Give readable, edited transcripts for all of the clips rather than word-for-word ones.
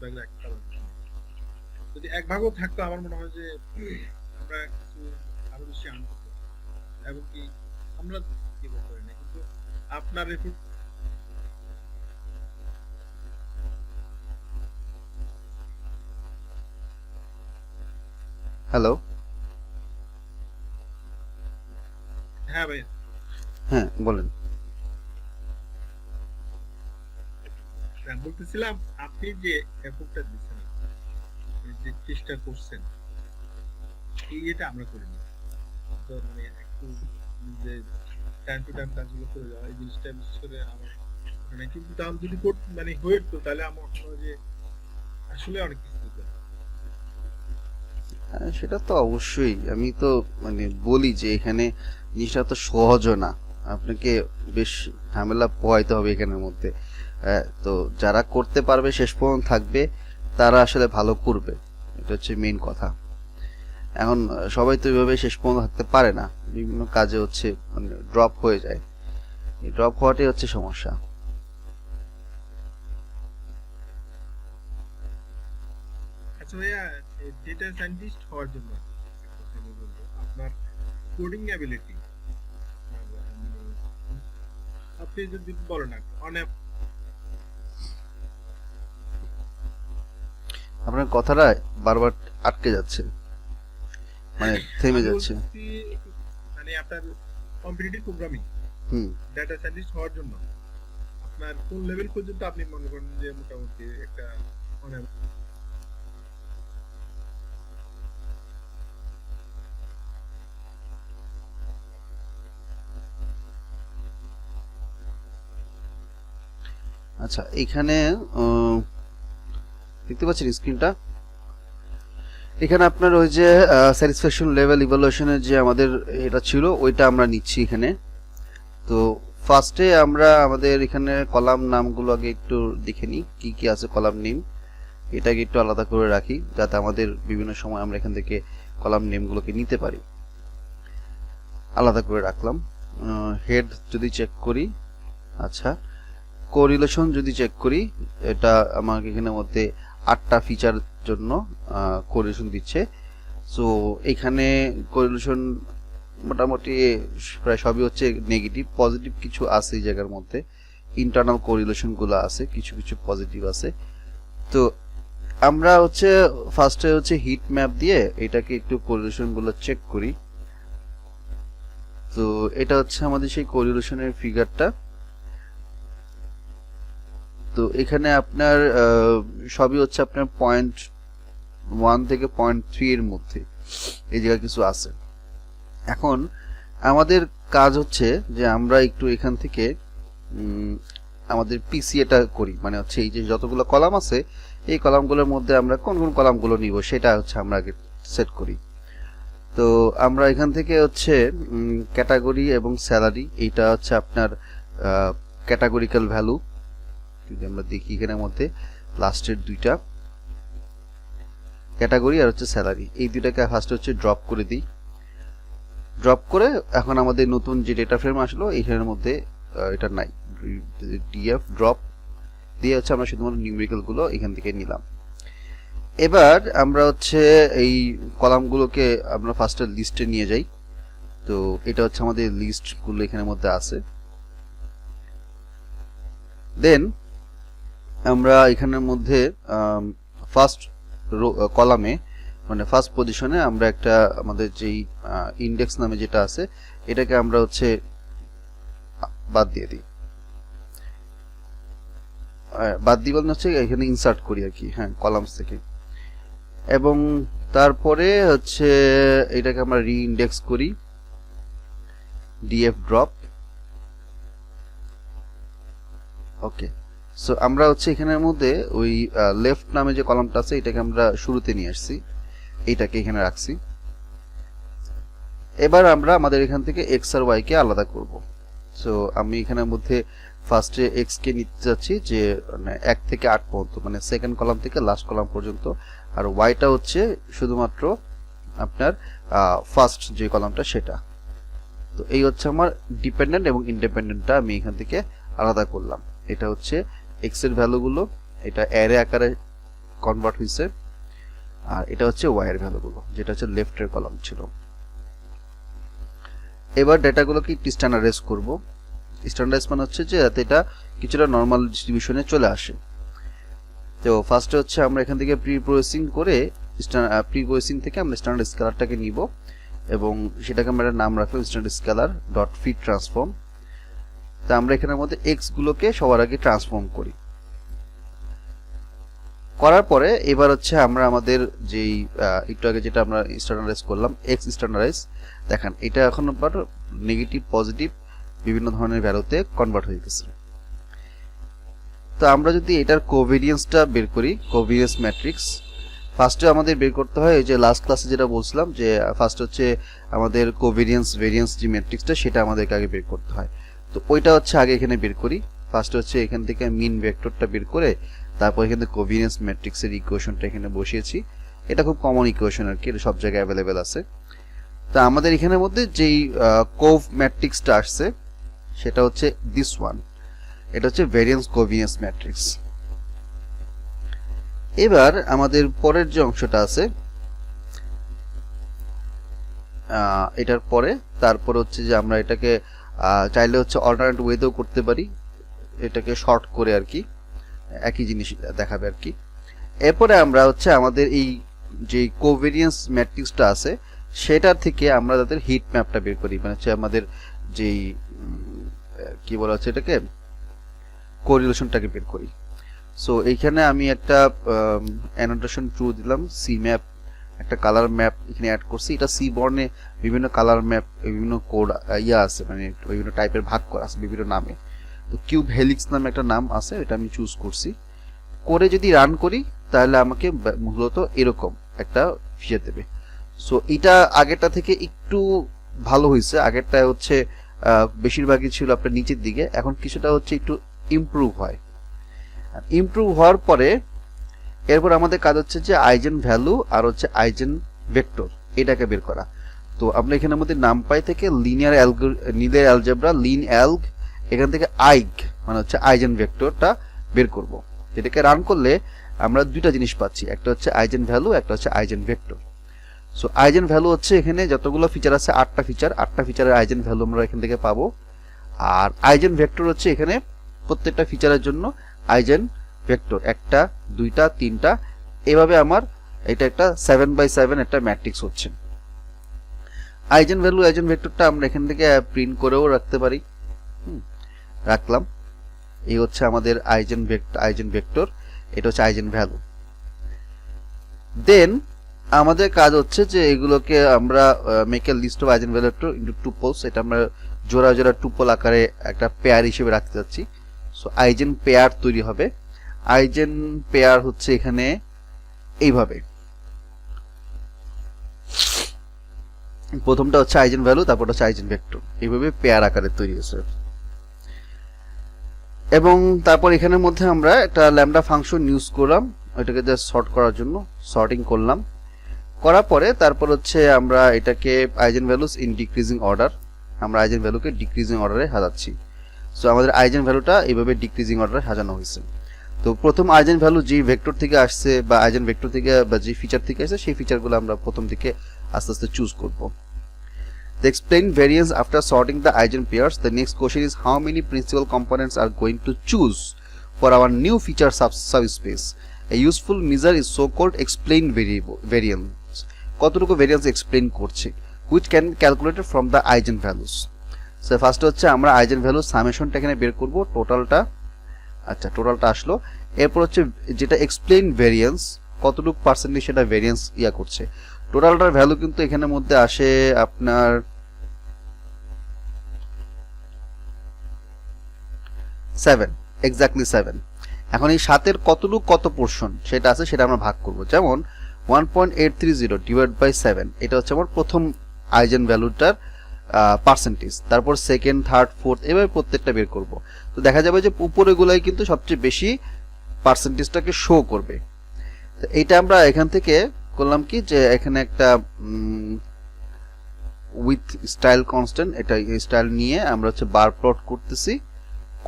ভাগের একটা ভাগ। যদি এক ভাগও থাকতো আমার মনে হয় যে আমরা কিছু আরো বেশি আর্ন করতে পারতাম। এবং কি আমরা কি করতে পারি না, কিন্তু আপনার এফোর্ট। হ্যালো। হ্যাঁ ভাই, হ্যাঁ বলেন। বলতেছিলাম আপনি যে এফোর্টটা দিচ্ছেন, যে চেষ্টা করছেন, এটা আমরা করিনি। তো মানে একটু যে টাইম টু টাইম কাজগুলো করে যাওয়া, এই জিনিসটা বিশেষ করে আমার মানে, কিন্তু তাহলে যদি মানে হয়ে যেত তাহলে আমার মনে হয় যে আসলে অনেক কিছু হতো। হ্যাঁ, সেটা তো অবশ্যই। আমি তো মানে বলি যে এখানে জিনিসটা তো সহজও না, আপনাকে বেশ ঝামেলা পোহাইতে হবে এখানের মধ্যে। তো যারা করতে পারবে শেষ পর্যন্ত থাকবে, তারা আসলে ভালো করবে, এটা হচ্ছে মেইন কথা। এখন সবাই তো এইভাবে শেষ পর্যন্ত থাকতে পারে না, বিভিন্ন কাজে হচ্ছে মানে ড্রপ হয়ে যায়। এই ড্রপ হওয়াটাই হচ্ছে সমস্যা। আচ্ছা ভাইয়া, ডেটা সায়েন্টিস্ট হওয়ার জন্য একটা কথা আমি বলবো, আপনার কোডিং অ্যাবিলিটি আপনি যদি বলেন অনেক। আপনার কথাটা বারবার আটকে যাচ্ছে, মানে থেমে আমি যাচ্ছে। বলতেছি মানে আপনার কম্পিটিটিভ প্রোগ্রামিং, হুম। ডেটা সায়েন্টিস্ট হওয়ার জন্য আপনার কোন লেভেল পর্যন্ত আপনি মনে করেন যে মোটামুটি একটা মানে। আচ্ছা, এখানে দেখতে পাচ্ছেন স্ক্রিনটা? এখানে আপনার ওই যে স্যাটিসফ্যাকশন লেভেল ইভালুয়েশনের যে আমাদের এটা ছিল, ওইটা আমরা নিচ্ছি এখানে। তো ফার্স্টে আমরা আমাদের এখানে কলাম নামগুলো আগে একটু দেখে নিই, কি কি আছে কলাম নেম। এটাকে একটু আলাদা করে রাখি যাতে আমাদের বিভিন্ন সময় আমরা এখান থেকে কলাম নেমগুলোকে নিতে পারি। আলাদা করে রাখলাম। হেড যদি চেক করি, আচ্ছা, কোরিলেশন যদি চেক করি, এটা আমাকে এখানের মধ্যে 8টা ফিচার জন্য কোরিলেশন দিচ্ছে। সো এখানে কোরিলেশন মোটামুটি প্রায় সবই হচ্ছে নেগেটিভ, পজিটিভ কিছু আছে এই জায়গার মধ্যে। ইন্টারনাল কোরিলেশনগুলো আছে, কিছু কিছু পজিটিভ আছে। তো আমরা হচ্ছে ফার্স্টে হচ্ছে হিট ম্যাপ দিয়ে এটাকে একটু কোরিলেশনগুলো চেক করি। তো এটা হচ্ছে আমাদের সেই কোরিলেশনের ফিগারটা। তো এখানে আপনার সবই হচ্ছে আপনার 0.1 থেকে 0.3 এর মধ্যে এই জায়গায় কিছু আছে। এখন আমাদের কাজ হচ্ছে যে আমরা একটু এখান থেকে আমাদের পিসি এটা করি, মানে হচ্ছে এই যে যতগুলো কলাম আছে এই কলামগুলোর মধ্যে আমরা কোন কোন কলামগুলো নিব সেটা হচ্ছে আমরা আগে সেট করি। তো আমরা এখান থেকে হচ্ছে ক্যাটাগরি এবং স্যালারি, এইটা হচ্ছে আপনার ক্যাটাগরিক্যাল ভ্যালু। যদি আমরা দেখি এখানের মধ্যে লাস্টের দুইটা ক্যাটাগরি আর হচ্ছে স্যালারি, এই দুইটাকে ফার্স্ট হচ্ছে ড্রপ করে দিই। ড্রপ করে এখন আমাদের নতুন যে ডেটা ফ্রেম আসলো এখানের মধ্যে এটা নাই, ডিএফ ড্রপ দিয়ে হচ্ছে আমরা শুধুমাত্র নিউমেরিক্যাল গুলো এখান থেকে নিলাম। এবার আমরা হচ্ছে এই কলামগুলোকে আমরা ফার্স্টে লিস্টে নিয়ে যাই। তো এটা হচ্ছে আমাদের লিস্ট গুলো এখানের মধ্যে আছে। দেন আমরা এখানের মধ্যে ফার্স্ট কলামে মানে ফার্স্ট পজিশনে আমরা একটা আমাদের যেই ইন্ডেক্স নামে যেটা আছে এটাকে আমরা হচ্ছে বাদ দিয়ে দিই। বাদ দিই বলতে হচ্ছে এখানে ইনসার্ট করি আর কি, হ্যাঁ, কলামস থেকে। এবং তারপরে হচ্ছে এটাকে আমরা রি-ইন্ডেক্স করি, ডিএফ ড্রপ। ওকে, সো আমরা হচ্ছে এখানের মধ্যে ওই লেফট নামে যে কলামটা আছে এটাকে আমরা শুরুতে নিয়ে আসছি, এইটাকে এখানে রাখছি। এবার আমরা আমাদের এখান থেকে এক্স আর ওয়াই কে আলাদা করব। সো আমি এখানের মধ্যে ফার্স্টে এক্স কে নিতে যাচ্ছি যে 1 থেকে 8 পর্যন্ত, মানে সেকেন্ড কলাম থেকে লাস্ট কলাম পর্যন্ত, আর ওয়াইটা হচ্ছে শুধুমাত্র আপনার ফার্স্ট যে কলামটা সেটা। তো এই হচ্ছে আমার ডিপেন্ডেন্ট এবং ইন্ডিপেন্ডেন্টটা আমি এখান থেকে আলাদা করলাম। এটা হচ্ছে এক্স এর ভ্যালুগুলো, এটা অ্যারে আকারে কনভার্ট হয়েছে, আর এটা হচ্ছে ওয়াই এর ভ্যালুগুলো, যেটা হচ্ছে লেফটের কলাম ছিল। এবার ডেটাগুলোকে একটু স্ট্যান্ডার্ডাইজ করব। স্ট্যান্ডার্ডাইজ মানে হচ্ছে যে যাতে এটা কিছুটা নর্মাল ডিস্ট্রিবিউশনে চলে আসে। তো ফার্স্টে হচ্ছে আমরা এখান থেকে প্রি প্রসেসিং করে প্রি প্রসেসিং থেকে আমরা স্ট্যান্ডার্ড স্কেলারটাকে নিব এবং সেটাকে আমরা নাম রাখবো standard scaler dot fit transform. তা আমরা এখানের মধ্যে এক্স গুলোকে সবার আগে ট্রান্সফর্ম করি। করার পরে এবার হচ্ছে আমরা আমাদের যেই একটু আগে যেটা আমরা স্ট্যান্ডার্ডাইজ করলাম এক্স স্ট্যান্ডার্ডাইজ, দেখেন এটা এখন আবার নেগেটিভ পজিটিভ বিভিন্ন ধরনের ভ্যালুতে কনভার্ট হয়ে গেছে। তো আমরা যদি এটার কোভেরিয়েন্সটা বের করি, কোভেরিয়েন্স ম্যাট্রিক্স ফার্স্টে আমাদের বের করতে হয়, এই যে লাস্ট ক্লাসে যেটা বলছিলাম যে ফার্স্ট হচ্ছে আমাদের কোভেরিয়েন্স ভেরিয়েন্স যে ম্যাট্রিক্সটা সেটা আমাদেরকে আগে বের করতে হয়। তো ওইটা হচ্ছে আগে এখানে বের করি। ফার্স্ট হচ্ছে এখান থেকে মিন ভেক্টরটা বের করে তারপর এখানে কোভেরিয়েন্স ম্যাট্রিক্সের ইকুয়েশনটা এখানে বসিয়েছি। এটা খুব কমন ইকুয়েশন আর কি, এটা সব জায়গায় অ্যাভেলেবেল আছে। তো আমাদের এখানের মধ্যে যেই কোভ ম্যাট্রিক্সটা আসছে সেটা হচ্ছে দিস ওয়ান, এটা হচ্ছে ভেরিয়েন্স কোভেরিয়েন্স ম্যাট্রিক্স। এবার আমাদের পরের যে অংশটা আছে এটার পরে তারপর হচ্ছে যে আমরা এটাকে চাইলে হচ্ছে অল্টারনেট ওয়েতেও করতে পারি, এটাকে শর্ট করে আর কি, একই জিনিস দেখাবে আর কি। এরপরে আমরা হচ্ছে আমাদের এই যে কোভেরিয়েন্স ম্যাট্রিক্সটা আছে সেটার থেকে আমরা তাদের হিট ম্যাপটা বের করি, মানে হচ্ছে আমাদের যেই কি বলা হচ্ছে এটাকে কোরিলেশনটাকে বের করি। সো এইখানে আমি একটা অ্যানোটেশন ট্রু দিলাম, সি ম্যাপ একটা কালার ম্যাপ এখানে অ্যাড করছি। এটা সি বর্ণে বিভিন্ন কালার ম্যাপ বিভিন্ন কোড আছে, মানে বিভিন্ন টাইপের ভাগ করা আছে বিভিন্ন নামে। তো কিউব হেলিক্স নামে একটা নাম আছে, এটা আমি চুজ করছি। করে যদি রান করি তাহলে আমাকে মূলত এরকম একটা ফিচার দেবে। সো এটা আগেরটা থেকে একটু ভালো হয়েছে, আগেরটা হচ্ছে বেশিরভাগই ছিল আপনার নিচের দিকে, এখন কিছুটা হচ্ছে একটু ইমপ্রুভ হয়। ইমপ্রুভ হওয়ার পরে এরপর আমাদের কাজ হচ্ছে যে আইজেন ভ্যালু আর হচ্ছে আইজেন ভেক্টর এটাকে বের করা। তো আমরা এখানের মধ্যে নামপাই থেকে লিনিয়ার অ্যালজেব্রা লিন অ্যালগ এখান থেকে আইগ মানে হচ্ছে আইজেন ভেক্টরটা বের করব। যেটাকে রান করলে আমরা দুইটা জিনিস পাচ্ছি, একটা হচ্ছে আইজেন ভ্যালু, একটা হচ্ছে eigen vector. So eigen value হচ্ছে এখানে যতগুলো ফিচার আছে 8টা ফিচারের আইজেন ভ্যালু আমরা এখান থেকে পাবো। আর আইজেন ভেক্টর হচ্ছে এখানে প্রত্যেকটা ফিচারের জন্য আইজেন ভেক্টর 1টা 2টা 3টা, এভাবে আমার এটা একটা 7x7 একটা ম্যাট্রিক্স হচ্ছে। আইজেন ভ্যালু আইজেন ভেক্টরটা আমরা এখান থেকে প্রিন্ট করেও রাখতে পারি, রাখলাম। এই হচ্ছে আমাদের আইজেন ভেক্টর, এটা হচ্ছে আইজেন ভ্যালু। দেন আমাদের কাজ হচ্ছে যে এগুলোকে আমরা make a list of eigen value into tuples, এটা আমরা জোড়া জোড়া টুপল আকারে একটা পেয়ার হিসেবে রাখতে যাচ্ছি। সো আইজেন পেয়ার তৈরি হবে। আইজেন পেয়ার হচ্ছে এখানে এইভাবে, প্রথমটা হচ্ছে আইজেন ভ্যালু, তারপর হচ্ছে আইজেন ভেক্টর, এইভাবে পেয়ার আকারে তৈরি হয়েছে। এবং তারপর এখানের মধ্যে আমরা একটা ল্যামডা ফাংশন ইউজ করলাম এটাকে জাস্ট সর্ট করার জন্য, সর্টিং করলাম। করার পরে তারপর হচ্ছে আমরা এটাকে eigen values in decreasing order, আমরা আইজেন ভ্যালুকে ডিক্রিজিং অর্ডারে সাজাচ্ছি। সো আমাদের আইজেন ভ্যালুটা এইভাবে ডিক্রিজিং অর্ডারে সাজানো হয়েছে। তো প্রথম আইজেন ভ্যালু যে ভেক্টর থেকে আসছে বা আইজেন ভেক্টর থেকে বা যে ফিচার থেকে আসছে সেই ফিচারগুলো আমরা প্রথম থেকে আস্তে আস্তে চুজ করব। The explain variance after sorting the eigenpairs. The next question is how many principal components are going to choose for our new feature subspace. A useful measure is so-called explain variance. কতটুকু variance explain করছে, which can be calculated from the eigenvalues. So first হচ্ছে আমরা eigenvalue সামেশনটা এখানে বের করব, টোটালটা। আচ্ছা, টোটালটা আসলো। এরপর হচ্ছে যেটা explain variance কতটুকু পার্সেন্টেজ সেটা ভেরিয়েন্স করছে। টোটালটার ভ্যালু কিন্তু এখানের মধ্যে আসে আপনার 7, এক্স্যাক্টলি 7। এখন এই 7-এর কতটুকু কত পোরশন সেটা আছে সেটা আমরা ভাগ করব। যেমন 1.830 ডিভাইড বাই 7, এটা হচ্ছে আমার প্রথম আইজেন ভ্যালুটার পার্সেন্টেজ। তারপর সেকেন্ড, থার্ড, ফোর্থ, এভাবে প্রত্যেকটা বের করব। তো দেখা যাবে যে উপরেগুলাই কিন্তু সবচেয়ে বেশি পার্সেন্টেজটাকে শো করবে। তো এইটা আমরা এখান থেকে করলাম কি যে এখানে একটা উইথ স্টাইল কনস্ট্যান্ট, এটা স্টাইল নিয়ে আমরা হচ্ছে বার প্লট করতেছি,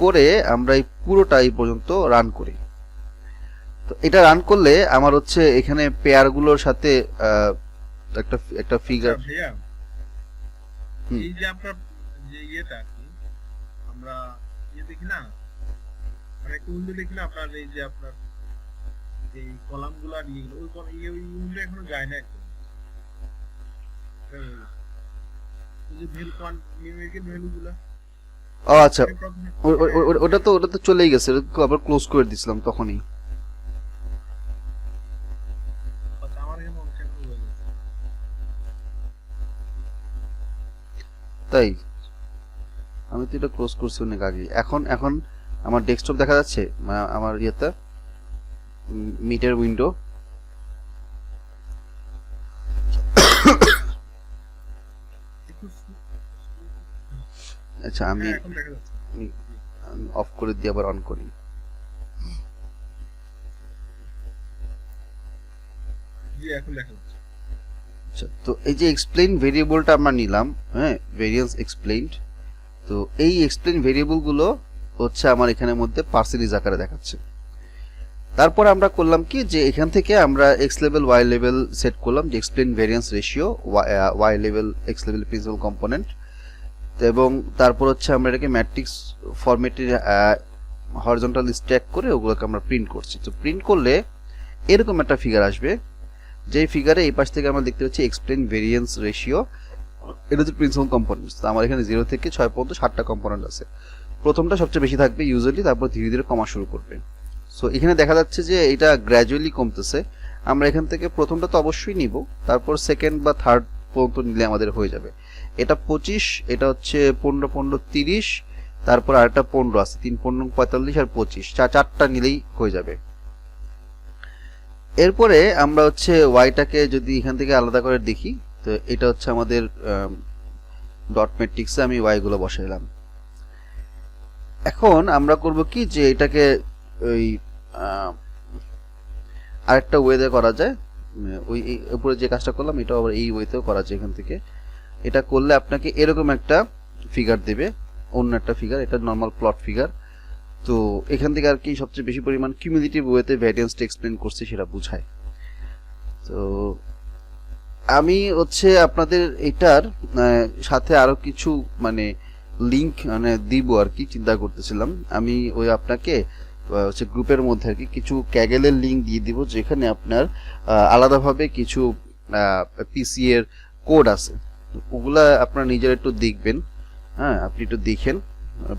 করে আমরা এই পুরোটা এই পর্যন্ত রান করি। তো এটা রান করলে আমার হচ্ছে এখানে পেয়ার গুলোর সাথে একটা একটা ফিগার। আচ্ছা ভাইয়া, এই যে আপনার যে ইয়েটা আর কি, আমরা দেখি না, মানে একটা উইন্ডো দেখি না আপনার, এই যে আপনার এই কলাম গুলো আর ইয়েগুলো, ওই উইন্ডো এখনো যায় না একদম। এই যে ভ্যালু নিউমেরিক্যাল ভ্যালু গুলো, ও আচ্ছা, ওটা তো চলেই গেছে, ওটা আবার ক্লোজ করে দিছিলাম তখনই। আচ্ছা আমার এখানে অনেক হয়ে গেছে। তাই আমি তো এটা ক্লোজ করছি অনেক আগে। এখন এখন আমার ডেস্কটপ দেখা যাচ্ছে, আমার ইয়েতে মিটের উইন্ডো। আচ্ছা আমি এখন দেখা যাচ্ছে। অফ করে দিয়ে আবার অন করি। জি এখন দেখা যাচ্ছে। আচ্ছা, তো এই যে এক্সপ্লেইন ভেরিয়েবলটা আমরা নিলাম, হ্যাঁ, ভেরিয়েন্স এক্সপ্লেইনড। তো এই এক্সপ্লেইন ভেরিয়েবল গুলো হচ্ছে আমার এখানের মধ্যে পার্সেন্টেজ আকারে দেখাচ্ছে। তারপর আমরা করলাম কি, যে এখান থেকে আমরা X level Y level set করলাম, যে explain variance ratio, Y level X level principal component. এবং তারপর হচ্ছে আমরা এটাকে ম্যাট্রিক্স ফরম্যাটে হরিজন্টাল স্ট্যাক করে ওগুলোকে আমরা প্রিন্ট করছি। তো প্রিন্ট করলে এরকম একটা ফিগার আসবে, যেই ফিগারে এই পাশ থেকে আমরা দেখতে পাচ্ছি এক্সপ্লেইন ভেরিয়েন্স রেশিও, এটা হচ্ছে প্রিন্সিপাল কম্পোনেন্টস। তো আমার এখানে 0 থেকে 6 পর্যন্ত 7টা কম্পোনেন্ট আছে। প্রথমটা সবচেয়ে বেশি থাকবে ইউজুয়ালি, তারপর ধীরে ধীরে কমা শুরু করবে। সো এখানে দেখা যাচ্ছে যে এটা গ্র্যাজুয়ালি কমতেছে। আমরা এখান থেকে প্রথমটা তো অবশ্যই নিব, তারপর সেকেন্ড বা থার্ড পর্যন্ত নিলে আমাদের হয়ে যাবে। এটা 25, এটা হচ্ছে 15 15 30, তারপর আরেকটা 15 আছে, 3 15 45 আর 25, চারটা নিলেই হয়ে যাবে। এরপরে আমরা হচ্ছে ওয়াইটাকে যদি এখান থেকে আলাদা করে দেখি, তো এটা হচ্ছে আমাদের ডট ম্যাট্রিক্সে আমি ওয়াই গুলো বসাইলাম। এখন আমরা করব কি, যে এটাকে ওই আরেকটা ওয়েতে করা যায়, ওই উপরে যে কাজটা করলাম এটা আবার এই ওয়েতেও করা যায়। এখান থেকে এটা করলে আপনাকে এরকম একটা ফিগার দেবে, অন্য একটা ফিগার, এটা নর্মাল প্লট ফিগার। তো এখান থেকে আর কি সবচেয়ে বেশি পরিমাণ কিউমুলেটিভ ওয়েতে ভ্যারিয়েন্সটা এক্সপ্লেন করছে সেটা বোঝায়। তো আমি হচ্ছে আপনাদের এটার সাথে আরো কিছু মানে লিংক মানে দিব আর কি চিন্তা করতেছিলাম। আমি ওই আপনাকে হচ্ছে গ্রুপের মধ্যে আর কি কিছু ক্যাগেলের লিংক দিয়ে দিব, যেখানে আপনার আলাদাভাবে কিছু পিসি এর কোড আছে, ওগুলা আপনারা নিজেরা একটু দেখবেন। হ্যাঁ, আপনি একটু দেখেন,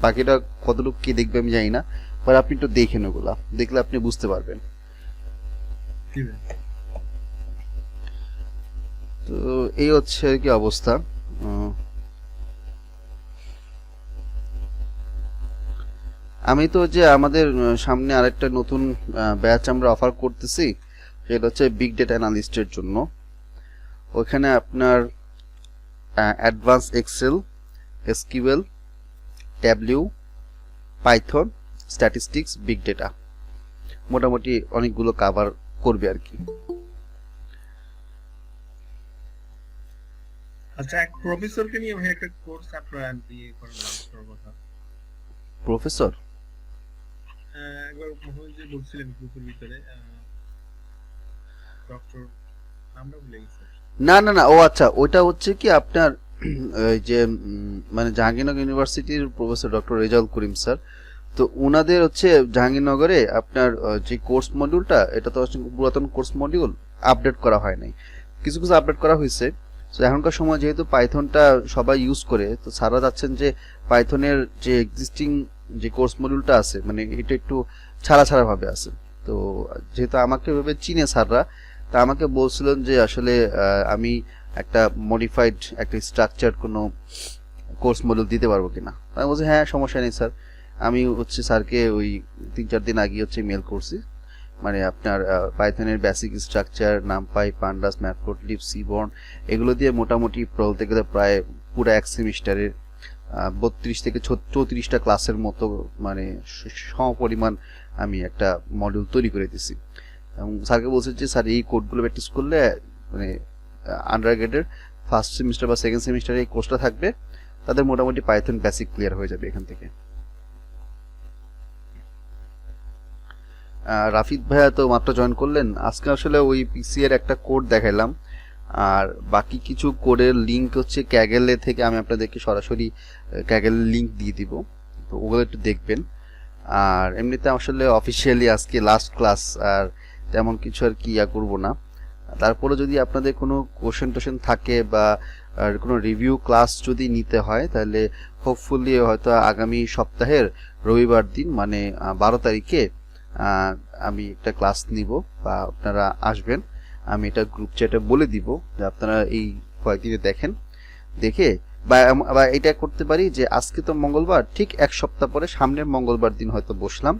বাকিটা কতটুকু কি দেখবে আমি জানি না, বাট আপনি একটু দেখেন, ওগুলা দেখলে আপনি বুঝতে পারবেন। তো এই হচ্ছে আর কি অবস্থা। আমি তো যে আমাদের সামনে আরেকটা নতুন ব্যাচ আমরা অফার করতেছি, সেটা হচ্ছে বিগ ডেটা অ্যানালিস্টের জন্য। ওখানে আপনার advance excel, SQL, tableau, python, statistics, big data মোটামুটি অনেকগুলো কভার করবে আর কি। আচ্ছা, এক প্রফেসরকে নিয়ে ভাই একটা কোর্স আপনারা দিয়ে করার কথা। প্রফেসর একবার মনে যে বলছিলেন গ্রুপের ভিতরে, ডক্টর নামটা ভুলে গেছি। না না না, ও আচ্ছা, ওইটা হচ্ছে কি আপনার ওই যে মানে জাহাঙ্গীরনগর ইউনিভার্সিটির professor doctor Rezaul Karim sir. তো ওনাদের হচ্ছে জাহাঙ্গীরনগরে আপনার যে কোর্স মডিউলটা, এটা তো হচ্ছে পুরাতন কোর্স মডিউল, আপডেট করা হয় নাই, কিছু কিছু আপডেট করা হয়েছে। তো এখনকার সময় যেহেতু পাইথনটা সবাই ইউজ করে, তো স্যাররা যাচ্ছেন যে পাইথনের যে এক্সিস্টিং যে কোর্স মডিউলটা আছে, মানে এটা একটু ছাড়া ছাড়া ভাবে আছে। তো যেহেতু আমাকে ওইভাবে চিনে স্যাররা, তা আমাকে বলছিলেন যে আসলে আমি একটা মডিফাইড একটা স্ট্রাকচার কোনো কোর্স মডিউল দিতে পারবো কিনা। আমি বলছি হ্যাঁ, সমস্যা নেই স্যার। আমি হচ্ছে স্যারকে ওই 3-4 দিন আগে হচ্ছে মেল করছি, মানে আপনার পাইথনের basic structure, NumPy, pandas, matplotlib, seaborn, এগুলো দিয়ে মোটামুটি বলতে গেলে প্রায় পুরো এক সেমিস্টারের 32 থেকে 34টা ক্লাসের মতো মানে সমপরিমাণ আমি একটা মডিউল তৈরি করে দিছি। এবং স্যারকে বলছে যে স্যার এই কোডগুলো প্র্যাকটিস করলে মানে আন্ডার গ্রেডের ফার্স্ট সেমিস্টার বা সেকেন্ড সেমিস্টারে এই কোর্সটা থাকবে, তাদের মোটামুটি পাইথন বেসিক ক্লিয়ার হয়ে যাবে এখান থেকে। রাফিদ ভাইয়া তো মাত্র জয়েন করলেন। আজকে আসলে ওই পিসি এর একটা কোড দেখাইলাম, আর বাকি কিছু কোডের লিঙ্ক হচ্ছে ক্যাগেলে থেকে আমি আপনাদেরকে সরাসরি ক্যাগেলের লিঙ্ক দিয়ে দিব, তো ওগুলো একটু দেখবেন। আর এমনিতে আসলে অফিসিয়ালি আজকে লাস্ট ক্লাস, আর তেমন কিছু আর কি করব না। তারপরে যদি আপনাদের কোনো কোশ্চেন টোশ্চেন থাকে বা কোনো রিভিউ ক্লাস যদি নিতে হয়, তাহলে হোপফুলি হয়তো আগামী সপ্তাহের রবিবার দিন মানে 12 তারিখে আমি একটা ক্লাস নিব, বা আপনারা আসবেন। আমি এটা গ্রুপ চ্যাটে বলে দিব যে আপনারা এই কয়েকদিনে দেখেন, দেখে বা এটা করতে পারি যে আজকে তো মঙ্গলবার, ঠিক এক সপ্তাহ পরে সামনের মঙ্গলবার দিন হয়তো বসলাম,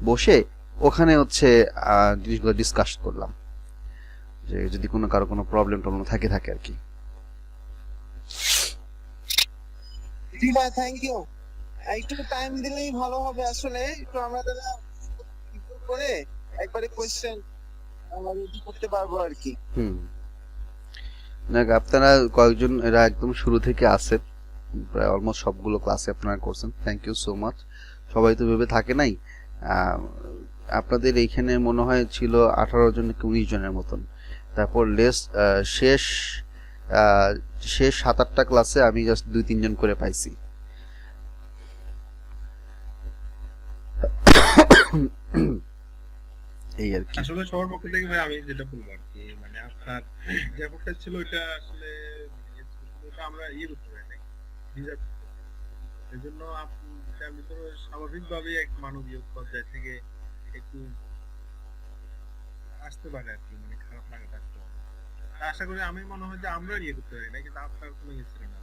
বসে ওখানে হচ্ছে জিনিসগুলো ডিসকাস করলাম, যে যদি কারো কোনো প্রবলেম টবলেম থাকে আর কি। জি ভাই, থ্যাংক ইউ। একটু টাইম দিলেই ভালো হবে আসলে, একটু আমরা তাহলে করে একবারে কোশ্চেন আমরা রেডি করতে পারবো আর কি। না, আপনারা কয়েকজন এরা একদম শুরু থেকে আছেন, প্রায় অলমোস্ট সবগুলো ক্লাসে আপনারা করছেন, থ্যাংক ইউ সো মাচ। সবাই তো ভেবে থাকে নাই। আপনাদের এইখানে মনে হয় ছিল 18 জন কি 19 জনের মতন। তারপর শেষ 7-8টা ক্লাসে আমি জাস্ট 2-3 জন করে পাইছি। এই আর কি। আসলে সবার পক্ষ থেকে ভাই আমি যেটা বলবো আর কি, মানে আপনার যে এফোর্টটা ছিল ওটা আসলে ওটা আমরা করতে পারি নাই, ডিজার্ভ। এই জন্য তার ভিতরে স্বাভাবিকভাবেই এক মানবীয় পর্যায় থেকে একটু আসতে পারে আর কি, মানে খারাপ লাগাটা আসতে পারে। আশা করি আমি মনে হয় যে আমরা করতে পারি না, কিন্তু আপনার কোনো ইয়ে ছিল না।